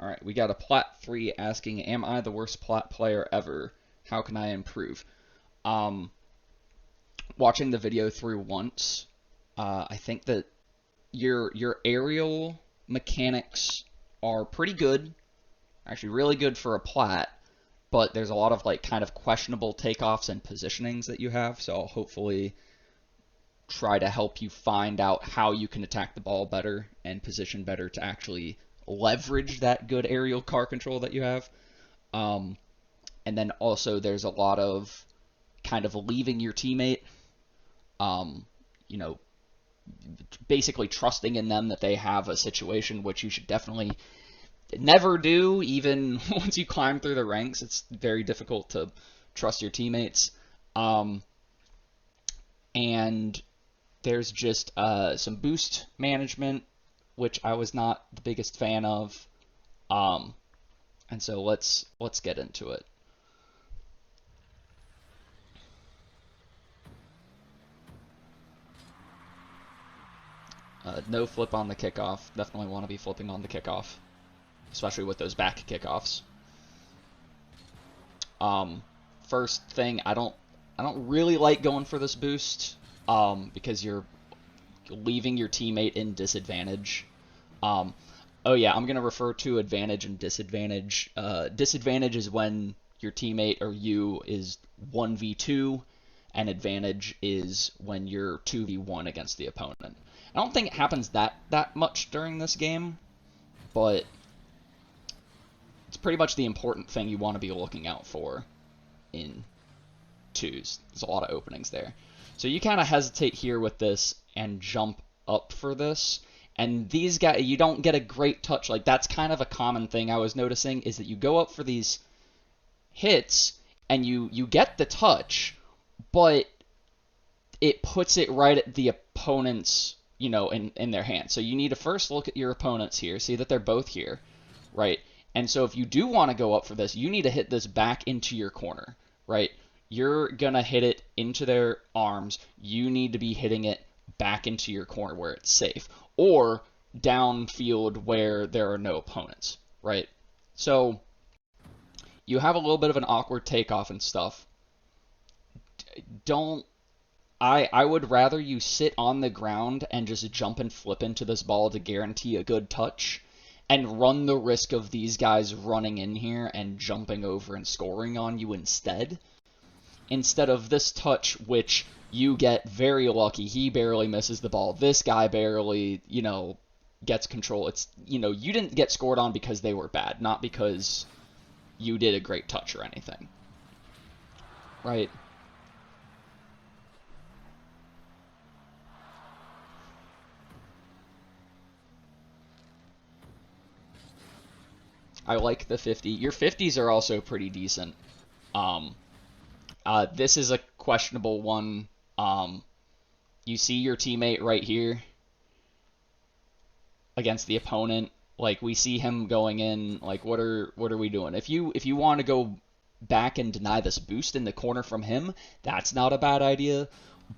All right, we got a plat 3 asking, "Am I the worst plat player ever? How can I improve?" Um, Watching the video through once, I think that your aerial mechanics are pretty good, actually really good for a plat, but there's a lot of like kind of questionable takeoffs and positionings that you have. So I'll hopefully try to help you find out how you can attack the ball better and position better to actually leverage that good aerial car control that you have. Um, and then also there's a lot of kind of leaving your teammate, um, you know, basically trusting in them that they have a situation, which you should definitely never do. Even once you climb through the ranks, it's very difficult to trust your teammates. And there's just some boost management, which I was not the biggest fan of. And so let's get into it. No flip on the kickoff. Definitely want to be flipping on the kickoff, especially with those back kickoffs. First thing, I don't really like going for this boost, because you're leaving your teammate in disadvantage. Oh yeah, I'm gonna refer to advantage and disadvantage. Disadvantage is when your teammate or you is 1v2, and advantage is when you're 2v1 against the opponent. I don't think it happens that much during this game, but it's pretty much the important thing you want to be looking out for in twos. There's a lot of openings there. So you kind of hesitate here with this and jump up for this. And these guys, you don't get a great touch. Like, that's kind of a common thing I was noticing, is that you go up for these hits and you get the touch, but it puts it right at the opponent's, in their hand. So you need to first look at your opponents here, see that they're both here, right? And so if you do want to go up for this, you need to hit this back into your corner, right? You're going to hit it into their arms. You need to be hitting it back into your corner where it's safe, or downfield where there are no opponents, right? So you have a little bit of an awkward takeoff and stuff. I would rather you sit on the ground and just jump and flip into this ball to guarantee a good touch, and run the risk of these guys running in here and jumping over and scoring on you instead of this touch, which you get very lucky. He barely misses the ball. This guy barely, gets control. It's, you didn't get scored on because they were bad, not because you did a great touch or anything, right? I like the 50. Your 50s are also pretty decent. This is a questionable one. You see your teammate right here against the opponent. Like, we see him going in. Like, what are we doing? If you want to go back and deny this boost in the corner from him, that's not a bad idea.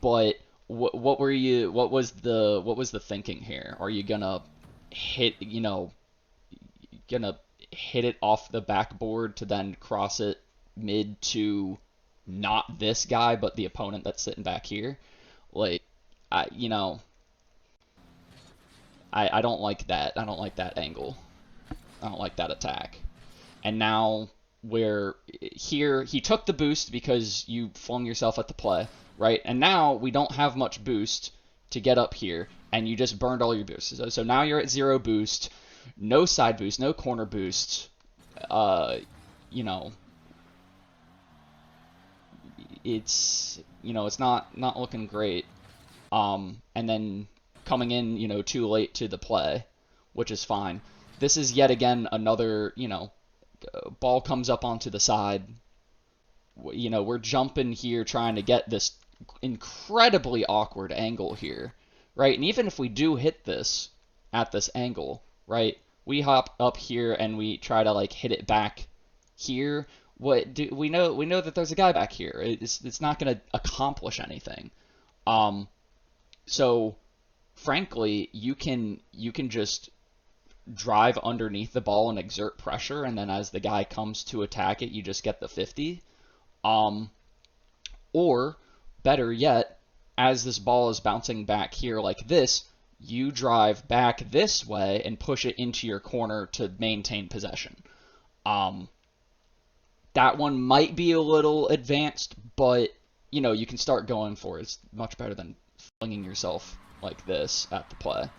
But what was the thinking here? Are you gonna hit it off the backboard to then cross it mid to not this guy, but the opponent that's sitting back here? Like, I don't like that. I don't like that angle. I don't like that attack. And now where here he took the boost because you flung yourself at the play, right? And now we don't have much boost to get up here, and you just burned all your boosts. So now you're at 0 boost, no side boost, no corner boost. It's it's not looking great. And then coming in, too late to the play, which is fine. This is yet again another, ball comes up onto the side. We're jumping here trying to get this incredibly awkward angle here, right? And even if we do hit this at this angle, right, we hop up here and we try to like hit it back here. What do we know? We know that there's a guy back here. It's not going to accomplish anything. So frankly, you can just drive underneath the ball and exert pressure, and then as the guy comes to attack it, you just get the 50. Um, or, better yet, as this ball is bouncing back here like this, you drive back this way and push it into your corner to maintain possession. That one might be a little advanced, but, you know, you can start going for it. It's much better than flinging yourself like this at the play.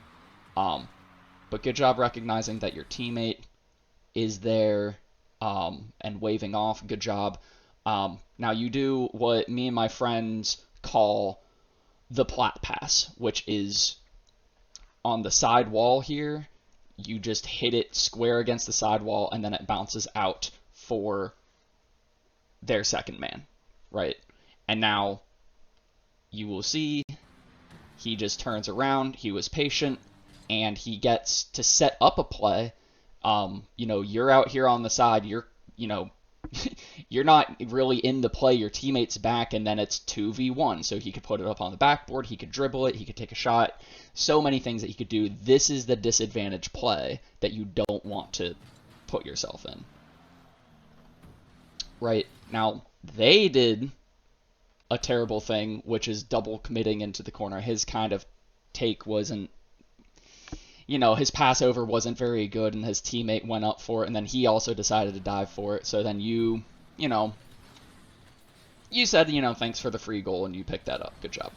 But good job recognizing that your teammate is there and waving off. Good job. Now you do what me and my friends call the plat pass, which is on the side wall here. You just hit it square against the side wall, and then it bounces out for their second man, right? And now you will see he just turns around. He was patient, and he gets to set up a play. You know, you're out here on the side. You're not really in the play. Your teammate's back, and then it's 2v1. So he could put it up on the backboard. He could dribble it. He could take a shot. So many things that he could do. This is the disadvantage play that you don't want to put yourself in. Right? Now, they did a terrible thing, which is double committing into the corner. His kind of take wasn't, you know, his pass over wasn't very good, and his teammate went up for it, and then he also decided to dive for it. So then you said, thanks for the free goal, and you picked that up. Good job.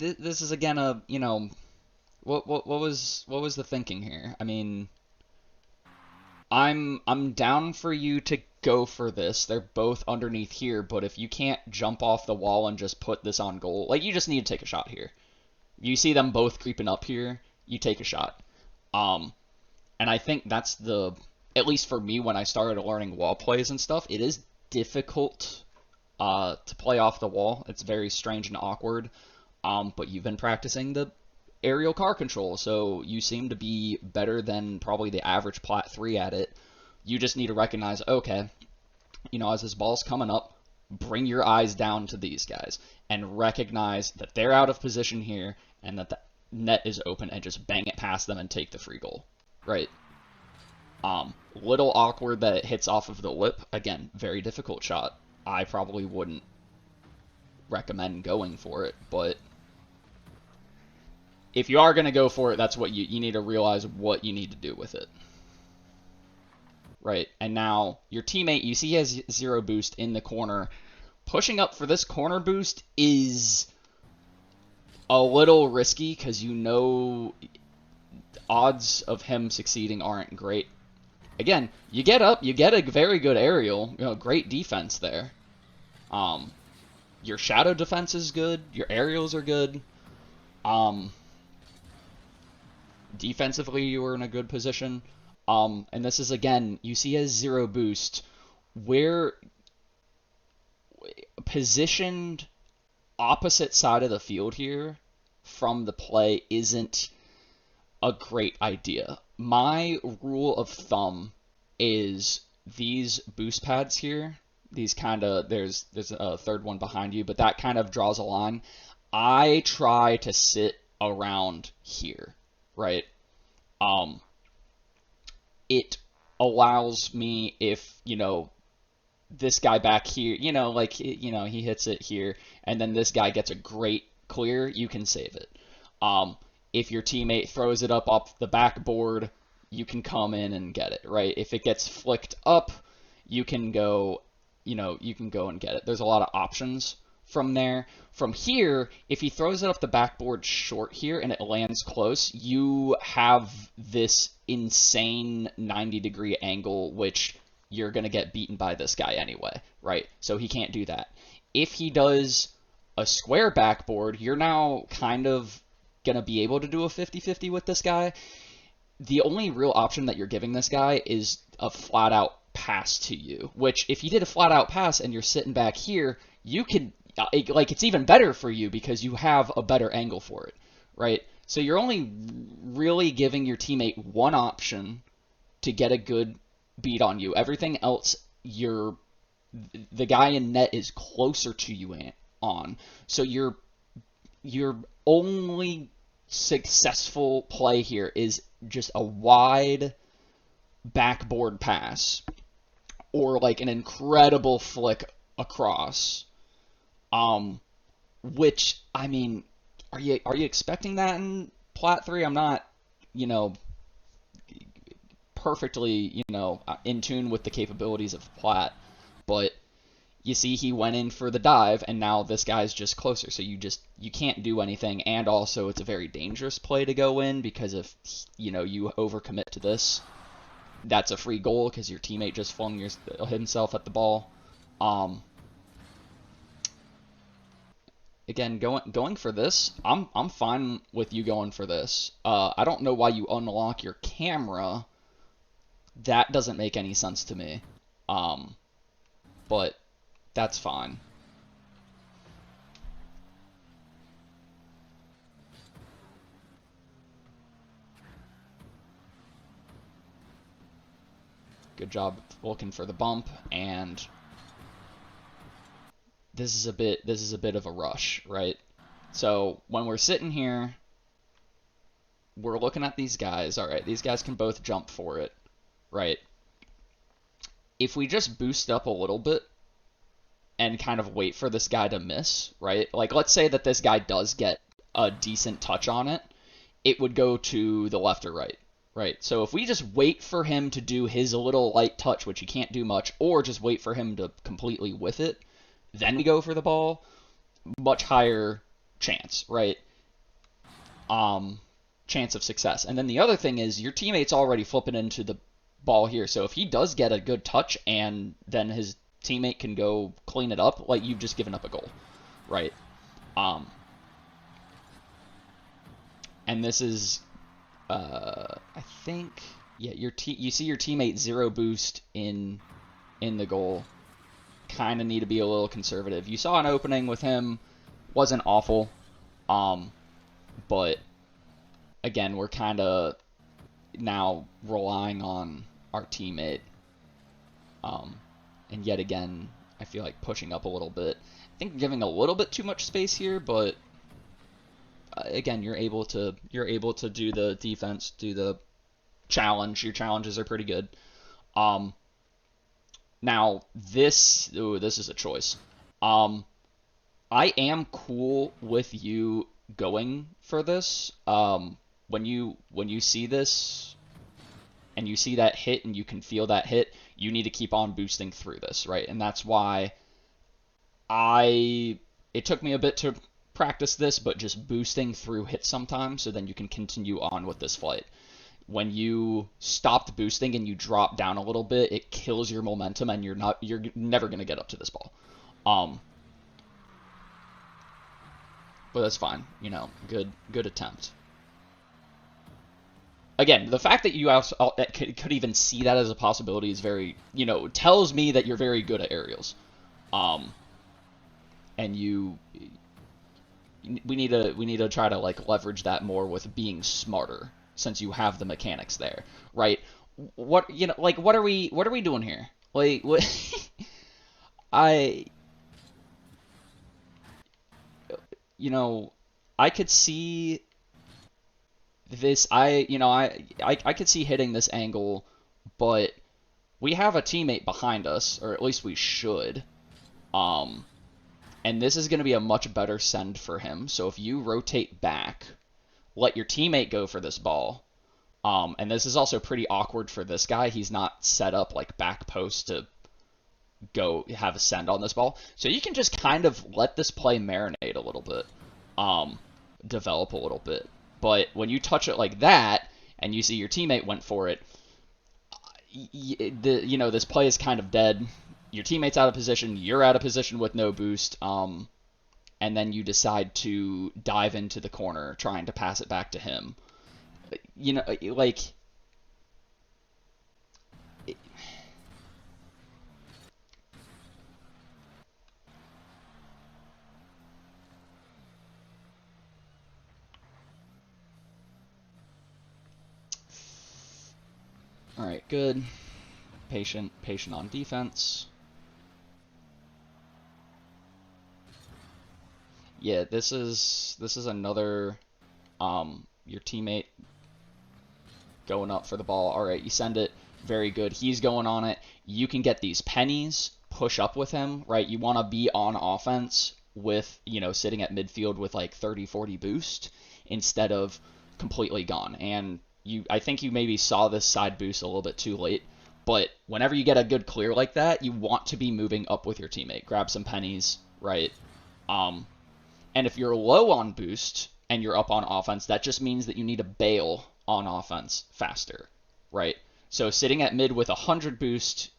This is again a, what was the thinking here? I mean, I'm down for you to go for this. They're both underneath here, but if you can't jump off the wall and just put this on goal, like, you just need to take a shot here. You see them both creeping up here, you take a shot. And I think that's at least for me when I started learning wall plays and stuff, it is difficult to play off the wall. It's very strange and awkward. But you've been practicing the aerial car control, so you seem to be better than probably the average plat 3 at it. You just need to recognize, okay, as this ball's coming up, bring your eyes down to these guys and recognize that they're out of position here and that the net is open, and just bang it past them and take the free goal, right? Little awkward that it hits off of the lip. Again, very difficult shot. I probably wouldn't recommend going for it, but if you are going to go for it, that's what you need to realize what you need to do with it. Right, and now your teammate, you see he has 0 boost in the corner. Pushing up for this corner boost is a little risky because odds of him succeeding aren't great. Again, you get up, you get a very good aerial, great defense there. Your shadow defense is good, your aerials are good. Defensively, you were in a good position. And this is, again, you see as 0 boost, where positioned opposite side of the field here from the play isn't a great idea. My rule of thumb is these boost pads here, these kind of, there's a third one behind you, but that kind of draws a line. I try to sit around here, right? It allows me, if, this guy back here, he hits it here, and then this guy gets a great clear, you can save it. If your teammate throws it up the backboard, you can come in and get it, right? If it gets flicked up, you can go, you can go and get it. There's a lot of options from there. From here, if he throws it up the backboard short here and it lands close, you have this insane 90-degree angle, which you're going to get beaten by this guy anyway, right? So he can't do that. If he does a square backboard, you're now kind of going to be able to do a 50-50 with this guy. The only real option that you're giving this guy is a flat-out pass to you, which if you did a flat-out pass and you're sitting back here, you can, it's even better for you because you have a better angle for it, right? So you're only really giving your teammate one option to get a good beat on you. Everything else, the guy in net is closer to you on. So your only successful play here is just a wide backboard pass or like an incredible flick across. Which I mean, are you expecting that in Plat 3? I'm not, you know, perfectly, in tune with the capabilities of Plat, but you see he went in for the dive and now this guy's just closer, so you can't do anything, and also it's a very dangerous play to go in because if you overcommit to this, that's a free goal because your teammate just flung himself at the ball. Again, going for this, I'm fine with you going for this. I don't know why you unlock your camera. That doesn't make any sense to me. But that's fine. Good job looking for the bump, and this is a bit of a rush, right? So when we're sitting here, we're looking at these guys. All right, these guys can both jump for it, right? If we just boost up a little bit and kind of wait for this guy to miss, right? Like, let's say that this guy does get a decent touch on it, it would go to the left or right, right? So if we just wait for him to do his little light touch, which he can't do much, or just wait for him to completely whiff it, then we go for the ball, much higher chance, right? Chance of success. And then the other thing is your teammate's already flipping into the ball here. So if he does get a good touch and then his teammate can go clean it up, like you've just given up a goal, right? And this is, I think, yeah, you see your teammate zero boost in the goal. Kind of need to be a little conservative. You saw an opening with him, wasn't awful, but again, we're kind of now relying on our teammate. And yet again, I feel like pushing up a little bit. I think giving a little bit too much space here, but again, you're able to do the defense, do the challenge. Your challenges are pretty good. Now this is a choice. I am cool with you going for this. When you see this and you see that hit and you can feel that hit, you need to keep on boosting through this, right? And that's why it took me a bit to practice this, but just boosting through hits sometimes so then you can continue on with this flight. When you stop boosting and you drop down a little bit, it kills your momentum and you're never going to get up to this ball. But that's fine, good attempt. Again, the fact that you also could even see that as a possibility is very, tells me that you're very good at aerials. And we need to try to like leverage that more with being smarter since you have the mechanics there, right? What what are we doing here? Like what I I could see this. I could see hitting this angle, but we have a teammate behind us, or at least we should. And this is going to be a much better send for him. So if you rotate back, let your teammate go for this ball. And this is also pretty awkward for this guy. He's not set up like back post to go have a send on this ball. So you can just kind of let this play marinate a little bit, develop a little bit. But when you touch it like that and you see your teammate went for it, this play is kind of dead. Your teammate's out of position, you're out of position with no boost, and then you decide to dive into the corner trying to pass it back to him. Like... All right, good. Patient on defense. Yeah, this is another your teammate going up for the ball. All right, you send it. Very good. He's going on it. You can get these pennies, push up with him, right? You want to be on offense with, sitting at midfield with like 30, 40 boost instead of completely gone. And I think you maybe saw this side boost a little bit too late, but whenever you get a good clear like that, you want to be moving up with your teammate. Grab some pennies, right? And if you're low on boost and you're up on offense, that just means that you need to bail on offense faster, right? So sitting at mid with 100 boost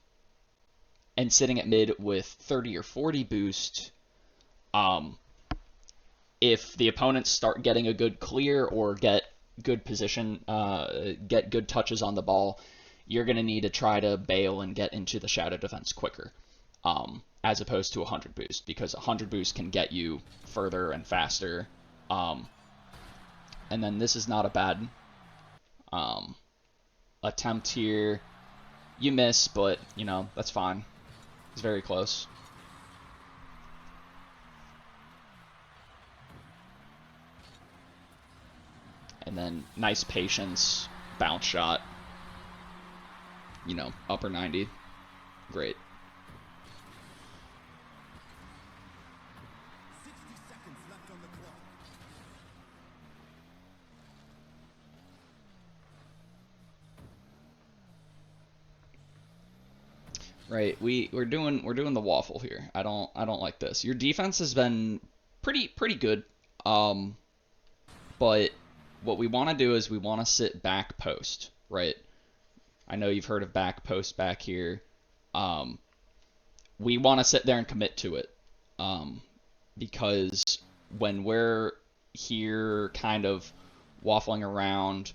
and sitting at mid with 30 or 40 boost, if the opponents start getting a good clear or get good position, get good touches on the ball, you're going to need to try to bail and get into the shadow defense quicker, as opposed to 100 boost, because 100 boost can get you further and faster. And then this is not a bad attempt here. You miss, but, that's fine. It's very close. And then nice patience, bounce shot, upper 90. Great. Right, we're doing the waffle here. I don't like this. Your defense has been pretty good, but what we want to do is we want to sit back post, right? I know you've heard of back post back here. We want to sit there and commit to it, because when we're here kind of waffling around,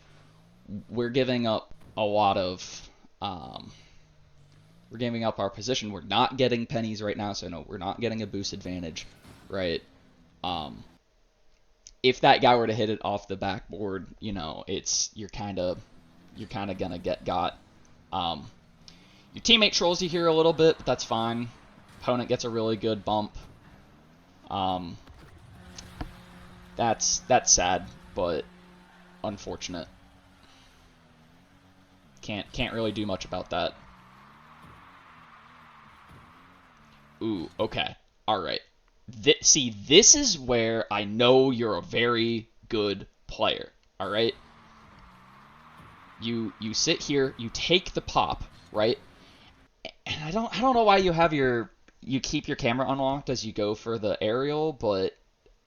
we're giving up a lot of we're giving up our position. We're not getting pennies right now, so no, we're not getting a boost advantage, right? If that guy were to hit it off the backboard, you're kind of gonna get got. Your teammate trolls you here a little bit, but that's fine. Opponent gets a really good bump. That's sad, but unfortunate. Can't really do much about that. Ooh, okay. All right. See, this is where I know you're a very good player. All right. You sit here, you take the pop, right? And I don't know why you keep your camera unlocked as you go for the aerial, but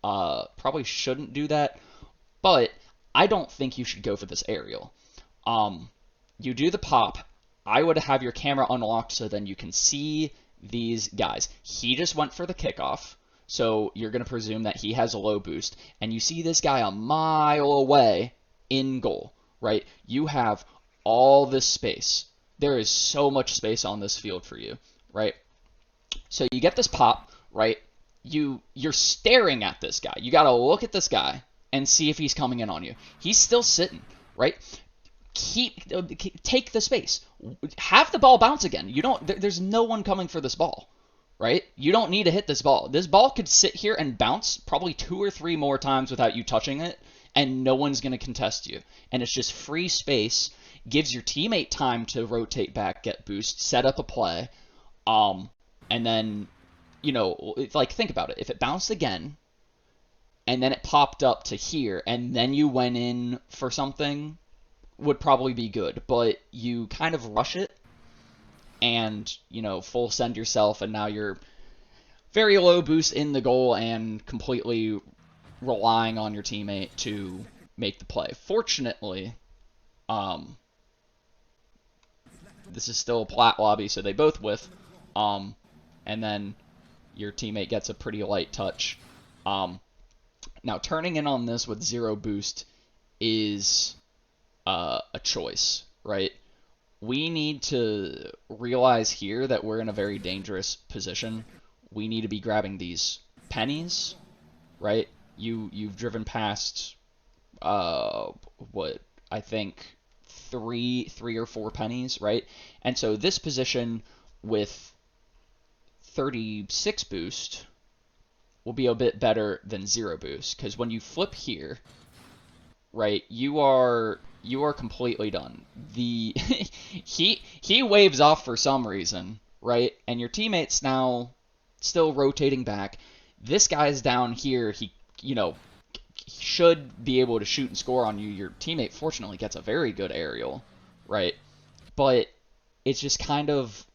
probably shouldn't do that. But I don't think you should go for this aerial. You do the pop. I would have your camera unlocked so then you can see these guys. He just went for the kickoff, so you're going to presume that he has a low boost, and you see this guy a mile away in goal, right? You have all this space. There is so much space on this field for you, right? So you get this pop, right? You're staring at this guy. You got to look at this guy and see if he's coming in on you. He's still sitting, right? Take the space. Have the ball bounce again. There's no one coming for this ball, right? You don't need to hit this ball. This ball could sit here and bounce probably 2 or 3 more times without you touching it, and no one's going to contest you. And it's just free space, gives your teammate time to rotate back, get boost, set up a play, and then, think about it. If it bounced again, and then it popped up to here, and then you went in for something, would probably be good, but you kind of rush it and, full send yourself, and now you're very low boost in the goal and completely relying on your teammate to make the play. Fortunately, this is still a plat lobby, so they both whiff, and then your teammate gets a pretty light touch. Now, turning in on this with 0 boost is a choice, right? We need to realize here that we're in a very dangerous position. We need to be grabbing these pennies, right? You've driven past what I think three or four pennies, right? And so this position with 36 boost will be a bit better than 0 boost, because when you flip here, right, you are completely done. The he waves off for some reason, right? And your teammate's now still rotating back. This guy's down here. He should be able to shoot and score on you. Your teammate fortunately gets a very good aerial, right? But it's just kind of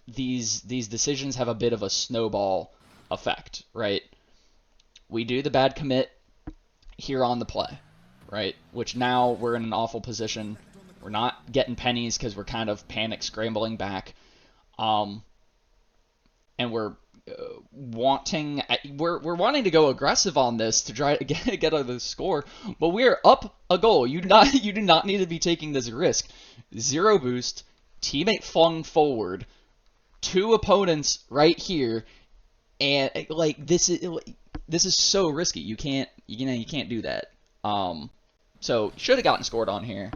these decisions have a bit of a snowball effect, right? We do the bad commit here on the play, right? Which now we're in an awful position. We're not getting pennies because we're kind of panic scrambling back, and we're wanting to go aggressive on this to try to get a score, but we're up a goal. You do not need to be taking this risk. 0 boost, teammate flung forward, 2 opponents right here, and like this is so risky. You can't do that. So should have gotten scored on here.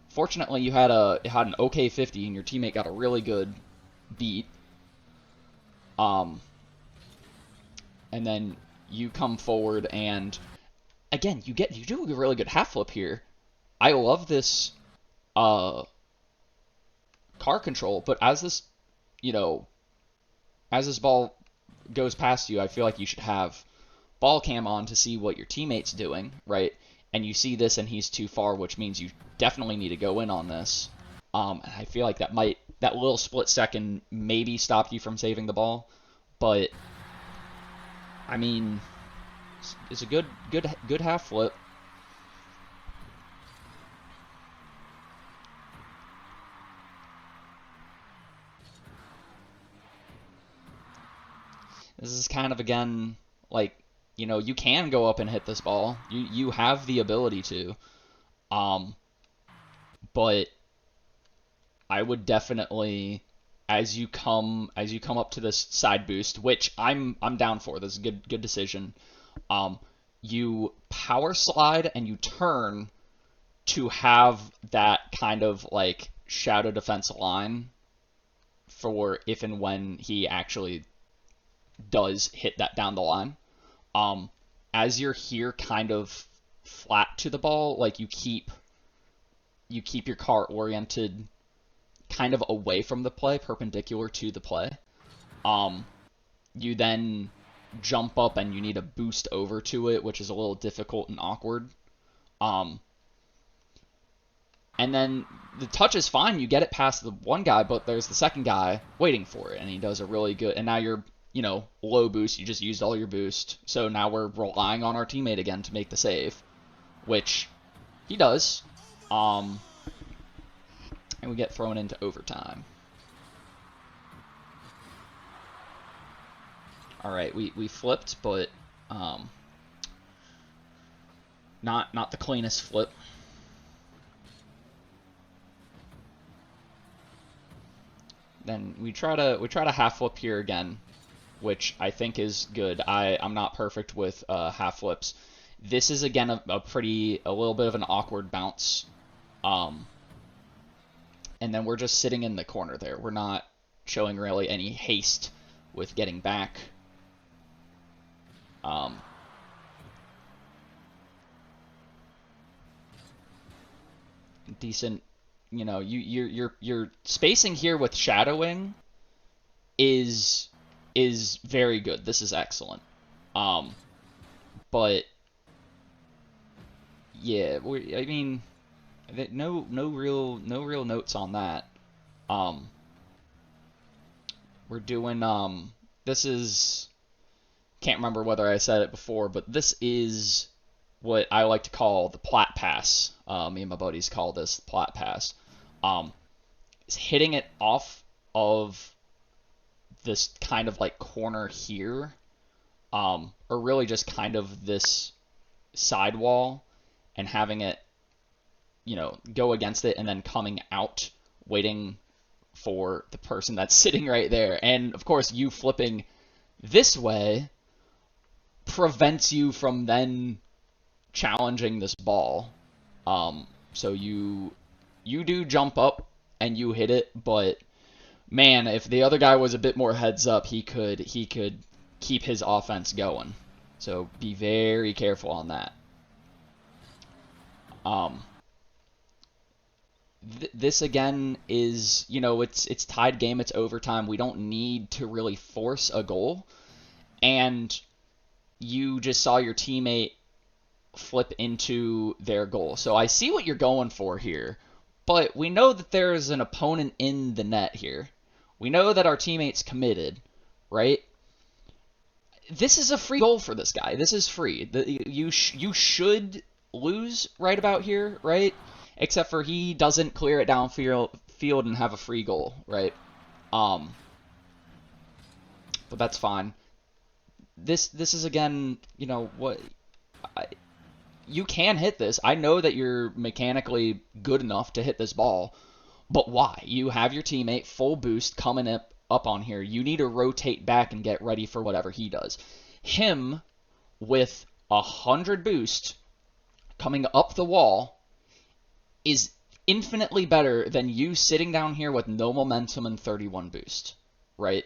Fortunately, you had an okay 50, and your teammate got a really good beat. And then you come forward, and again, you do a really good half flip here. I love this car control, but as this ball goes past you, I feel like you should have ball cam on to see what your teammate's doing, right? And you see this, and he's too far, which means you definitely need to go in on this. And I feel like that little split second maybe stopped you from saving the ball, but I mean, it's a good half flip. This is kind of, again, like, you can go up and hit this ball. You have the ability to. But I would definitely, as you come up to this side boost, which I'm down for. This is a good decision. You power slide and you turn to have that kind of like shadow defense line for if and when he actually does hit that down the line. As you're here kind of flat to the ball, like you keep your car oriented kind of away from the play, perpendicular to the play. You then jump up and you need to boost over to it, which is a little difficult and awkward. And then the touch is fine. You get it past the one guy, but there's the second guy waiting for it, and he does a really good. And now you're, low boost. You just used all your boost. So now we're relying on our teammate again to make the save, which he does. And we get thrown into overtime. All right, we flipped, but not the cleanest flip. Then we try to half flip here again, which I think is good. I'm not perfect with half flips. This is again a little bit of an awkward bounce. And then we're just sitting in the corner there. We're not showing really any haste with getting back. Decent, your spacing here with shadowing is very good. This is excellent. But yeah, I mean, no real notes on that. We're doing this is, can't remember whether I said it before, but this is what I like to call the plat pass. Me and my buddies call this the plat pass. It's hitting it off of this kind of like corner here, or really just kind of this sidewall, and having it, go against it and then coming out, waiting for the person that's sitting right there. And of course, you flipping this way prevents you from then challenging this ball. So you do jump up and you hit it, but man, if the other guy was a bit more heads up, he could keep his offense going. So be very careful on that. Um, this again is, it's tied game, it's overtime. We don't need to really force a goal, and you just saw your teammate flip into their goal. So I see what you're going for here, but we know that there's an opponent in the net here. We know that our teammate's committed, right? This is a free goal for this guy. This is free. You should lose right about here, right? Except for he doesn't clear it downfield and have a free goal, right? Um, but that's fine. This is again, what I, you can hit this. I know that you're mechanically good enough to hit this ball, but why? You have your teammate full boost coming up on here. You need to rotate back and get ready for whatever he does. Him with 100 boost coming up the wall is infinitely better than you sitting down here with no momentum and 31 boost, right?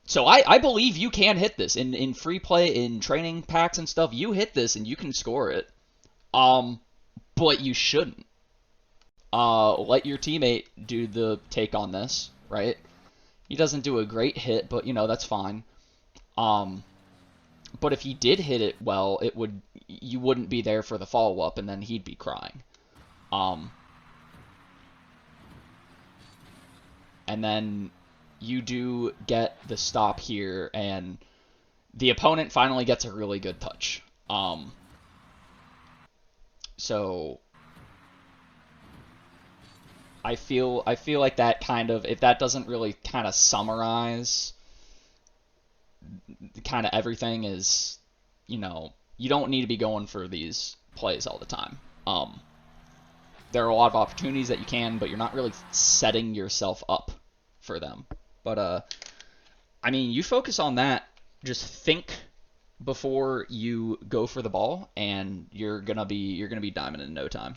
So I believe you can hit this in free play, in training packs and stuff. You hit this and you can score it. But you shouldn't. Let your teammate do the take on this, right? He doesn't do a great hit, but that's fine. But if he did hit it well, you wouldn't be there for the follow up, and then he'd be crying. And then you do get the stop here, and the opponent finally gets a really good touch. So I feel like that kind of, if that doesn't really kind of summarize kind of everything, is, you don't need to be going for these plays all the time. There are a lot of opportunities that you can, but you're not really setting yourself up for them. But I mean, you focus on that. Just think before you go for the ball, and you're gonna be diamond in no time.